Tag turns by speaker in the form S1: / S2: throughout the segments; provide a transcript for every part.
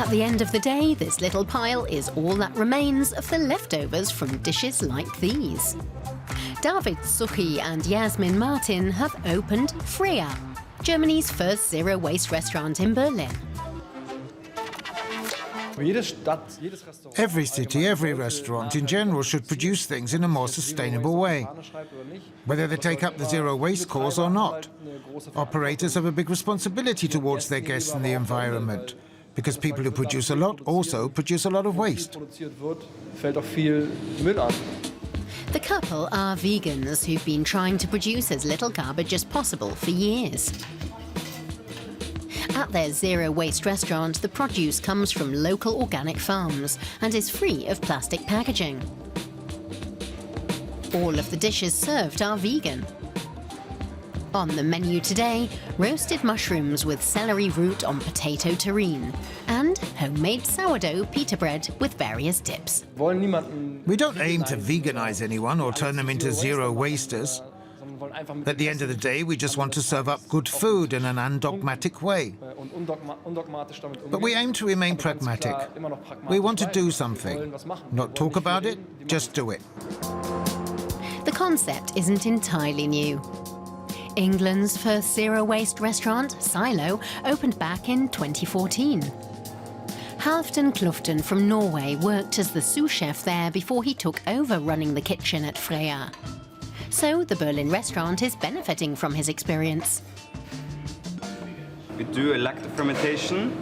S1: At the end of the day, this little pile is all that remains of the leftovers from dishes like these. David Suchi and Yasmin Martin have opened Freya, Germany's first zero-waste restaurant in Berlin.
S2: Every city, every restaurant in general should produce things in a more sustainable way, whether they take up the zero-waste cause or not. Operators have a big responsibility towards their guests and the environment, because people who produce a lot also produce a lot of waste.
S1: The couple are vegans who've been trying to produce as little garbage as possible for years. At their zero-waste restaurant, the produce comes from local organic farms and is free of plastic packaging. All of the dishes served are vegan. On the menu today, roasted mushrooms with celery root on potato terrine and homemade sourdough pita bread with various dips.
S2: We don't aim to veganize anyone or turn them into zero-wasters. At the end of the day, we just want to serve up good food in an undogmatic way. But we aim to remain pragmatic. We want to do something. Not talk about it, just do it.
S1: The concept isn't entirely new. England's first zero-waste restaurant, Silo, opened back in 2014. Halvdan Kluften from Norway worked as the sous chef there before he took over running the kitchen at Freya. So the Berlin restaurant is benefiting from his experience.
S3: We do a lacto fermentation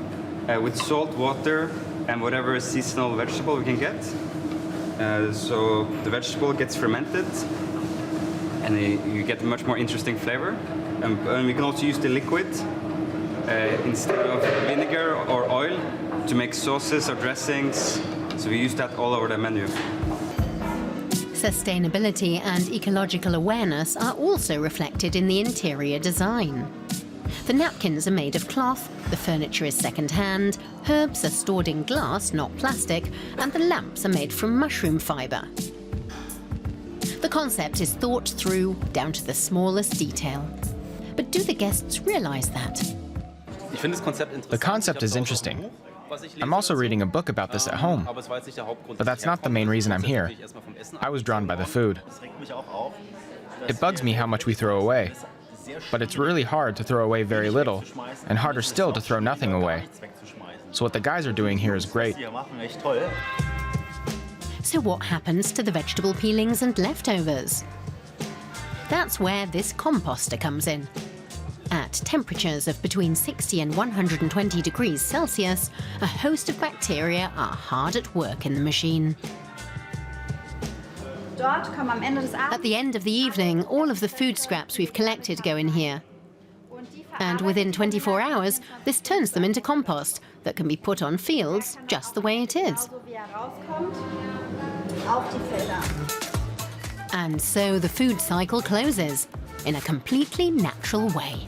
S3: with salt, water, and whatever seasonal vegetable we can get. So the vegetable gets fermented, and you get a much more interesting flavor. And we can also use the liquid instead of vinegar or oil to make sauces or dressings. So we use that all over the menu.
S1: Sustainability and ecological awareness are also reflected in the interior design. The napkins are made of cloth, the furniture is second-hand, herbs are stored in glass, not plastic, and the lamps are made from mushroom fibre. The concept is thought through down to the smallest detail. But do the guests realise that?
S4: The concept is interesting. I'm also reading a book about this at home, but that's not the main reason I'm here. I was drawn by the food. It bugs me how much we throw away, but it's really hard to throw away very little, and harder still to throw nothing away. So what the guys are doing here is great.
S1: So what happens to the vegetable peelings and leftovers? That's where this composter comes in. At temperatures of between 60 and 120 degrees Celsius, a host of bacteria are hard at work in the machine. At the end of the evening, all of the food scraps we've collected go in here. And within 24 hours, this turns them into compost that can be put on fields just the way it is. And so the food cycle closes in a completely natural way.